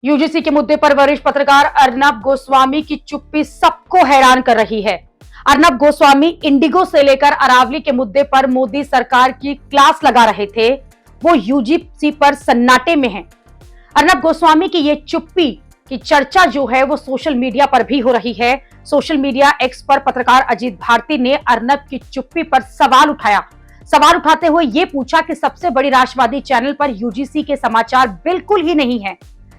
UGC के मुद्दे पर वरिष्ठ पत्रकार अर्नब गोस्वामी की चुप्पी सबको हैरान कर रही है। अर्नब गोस्वामी इंडिगो से लेकर अरावली के मुद्दे पर मोदी सरकार की क्लास लगा रहे थे, वो यूजीसी पर सन्नाटे में हैं। अर्नब गोस्वामी की ये चुप्पी की चर्चा जो है वो सोशल मीडिया पर भी हो रही है। सोशल मीडिया एक्स पर पत्रकार अजीत भारती ने अर्नब की चुप्पी पर सवाल उठाया। सवाल उठाते हुए ये पूछा कि सबसे बड़ी राष्ट्रवादी चैनल पर यूजीसी के समाचार बिल्कुल ही नहीं है।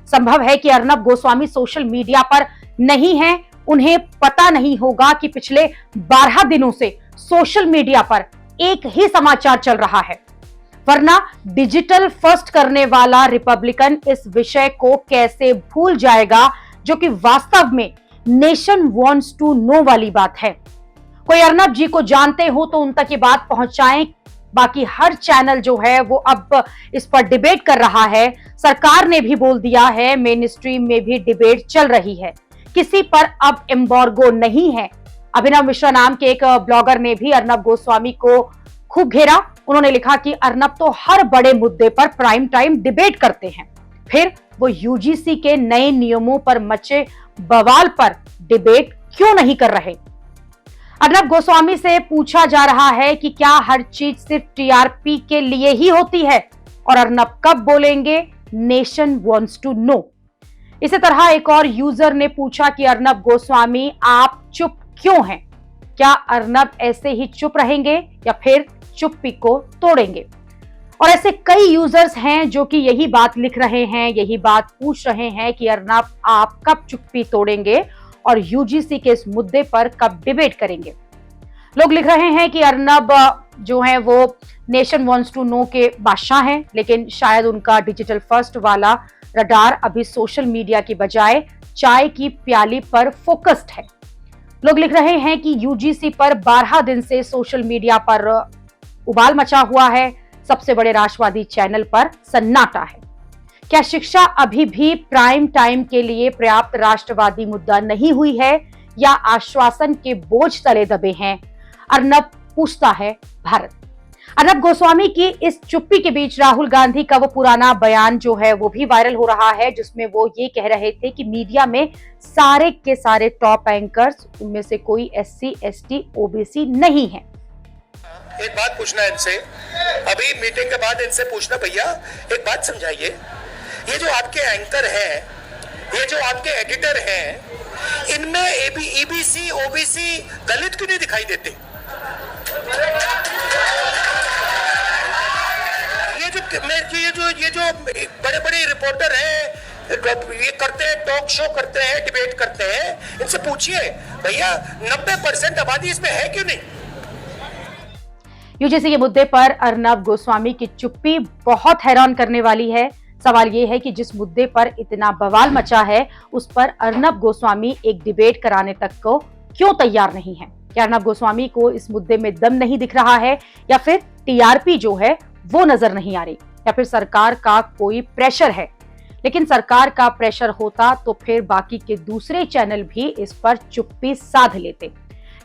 संभव है कि अर्नब गोस्वामी सोशल मीडिया पर नहीं है, उन्हें पता नहीं होगा कि पिछले 12 दिनों से सोशल मीडिया पर एक ही समाचार चल रहा है। वरना डिजिटल फर्स्ट करने वाला रिपब्लिकन इस विषय को कैसे भूल जाएगा, जो कि वास्तव में नेशन वांट्स टू नो वाली बात है। कोई अर्नब जी को जानते हो तो उन तक ये बात पहुंचाएं। बाकी हर चैनल जो है वो अब इस पर डिबेट कर रहा है। सरकार ने भी बोल दिया है, मेन स्ट्रीम में भी डिबेट चल रही है। किसी पर अब एम्बार्गो नहीं है। अभिनव मिश्रा नाम के एक ब्लॉगर ने भी अर्नब गोस्वामी को खूब घेरा। उन्होंने लिखा कि अर्नब तो हर बड़े मुद्दे पर प्राइम टाइम डिबेट करते हैं, फिर वो यूजीसी के नए नियमों पर मचे बवाल पर डिबेट क्यों नहीं कर रहे। अर्नब गोस्वामी से पूछा जा रहा है कि क्या हर चीज सिर्फ टीआरपी के लिए ही होती है, और अर्नब कब बोलेंगे नेशन वांट्स टू नो। इसी तरह एक और यूजर ने पूछा कि अर्नब गोस्वामी आप चुप क्यों हैं, क्या अर्नब ऐसे ही चुप रहेंगे या फिर चुप्पी को तोड़ेंगे। और ऐसे कई यूजर्स हैं जो कि यही बात लिख रहे हैं, यही बात पूछ रहे हैं कि अर्नब आप कब चुप्पी तोड़ेंगे और यूजीसी के इस मुद्दे पर कब डिबेट करेंगे। लोग लिख रहे हैं कि अर्नब जो है वो नेशन वांट्स टू नो के बादशाह हैं, लेकिन शायद उनका डिजिटल फर्स्ट वाला रडार अभी सोशल मीडिया की बजाय चाय की प्याली पर फोकस्ड है। लोग लिख रहे हैं कि यूजीसी पर 12 दिन से सोशल मीडिया पर उबाल मचा हुआ है, सबसे बड़े राष्ट्रवादी चैनल पर सन्नाटा है। क्या शिक्षा अभी भी प्राइम टाइम के लिए पर्याप्त राष्ट्रवादी मुद्दा नहीं हुई है, या आश्वासन के बोझ तले दबे हैं? अर्नब पूछता है भारत। अर्नब गोस्वामी की इस चुप्पी के बीच राहुल गांधी का वो पुराना बयान जो है वो भी वायरल हो रहा है, जिसमें वो ये कह रहे थे कि मीडिया में सारे के सारे टॉप एंकर्स, उनमें से कोई एससी, एसटी, ओबीसी नहीं है। एक बात पूछना इनसे, अभी मीटिंग के बाद इनसे पूछना, भैया एक बात समझाइए, ये जो आपके एंकर हैं, ये जो आपके एडिटर हैं, इनमें ईबीसी, ओबीसी, दलित क्यों नहीं दिखाई देते? ये जो बड़े-बड़े रिपोर्टर हैं, ये करते हैं, टॉक शो करते हैं, डिबेट करते हैं, इनसे पूछिए भैया 90% आबादी इसमें है क्यों नहीं? यूजीसी के मुद्दे पर अर्नब गोस्वामी की चुप्पी बहुत हैरान करने वाली है। सवाल यह है कि जिस मुद्दे पर इतना बवाल मचा है, उस पर अर्नब गोस्वामी एक डिबेट कराने तक को क्यों तैयार नहीं है। क्या अर्नब गोस्वामी को इस मुद्दे में दम नहीं दिख रहा है, या फिर टीआरपी जो है वो नजर नहीं आ रही, या फिर सरकार का कोई प्रेशर है। लेकिन सरकार का प्रेशर होता तो फिर बाकी के दूसरे चैनल भी इस पर चुप्पी साध लेते,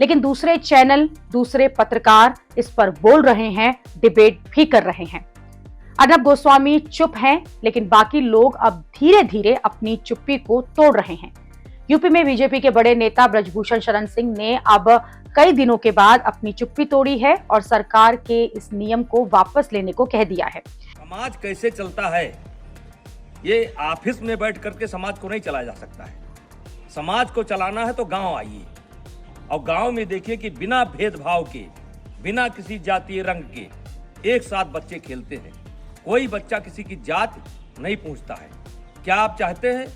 लेकिन दूसरे चैनल, दूसरे पत्रकार इस पर बोल रहे हैं, डिबेट भी कर रहे हैं। अर्नब गोस्वामी चुप हैं, लेकिन बाकी लोग अब धीरे धीरे अपनी चुप्पी को तोड़ रहे हैं। यूपी में बीजेपी के बड़े नेता ब्रजभूषण शरण सिंह ने अब कई दिनों के बाद अपनी चुप्पी तोड़ी है और सरकार के इस नियम को वापस लेने को कह दिया है। समाज कैसे चलता है, ये ऑफिस में बैठ करके समाज को नहीं चलाया जा सकता है। समाज को चलाना है तो गांव आइए, और गांव में देखिए कि बिना भेदभाव के, बिना किसी जातीय रंग के एक साथ बच्चे खेलते हैं। कोई बच्चा किसी की जात नहीं पूछता है। क्या आप चाहते हैं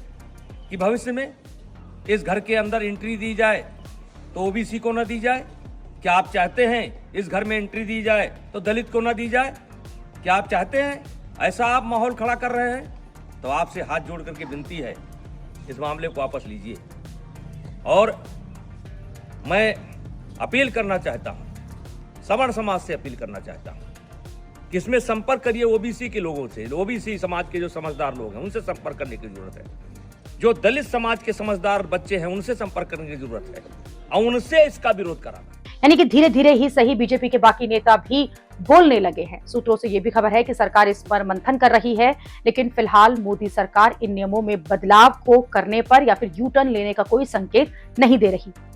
कि भविष्य में इस घर के अंदर एंट्री दी जाए तो ओबीसी को न दी जाए? क्या आप चाहते हैं इस घर में एंट्री दी जाए तो दलित को न दी जाए? क्या आप चाहते हैं ऐसा आप माहौल खड़ा कर रहे हैं? तो आपसे हाथ जोड़ करके विनती है, इस मामले को वापस लीजिए। और मैं अपील करना चाहता हूं, सवर्ण समाज से अपील करना चाहता हूं कि इसमें संपर्क करिए ओबीसी के लोगों से। ओबीसी समाज के जो समझदार लोग हैं उनसे संपर्क करने की जरूरत है। जो दलित समाज के समझदार बच्चे हैं उनसे संपर्क करने की जरूरत है, और उनसे इसका विरोध कराना। यानी कि धीरे धीरे ही सही बीजेपी के बाकी नेता भी बोलने लगे हैं। सूत्रों से ये भी खबर है कि सरकार इस पर मंथन कर रही है, लेकिन फिलहाल मोदी सरकार इन नियमों में बदलाव को करने पर या फिर यू टर्न लेने का कोई संकेत नहीं दे रही।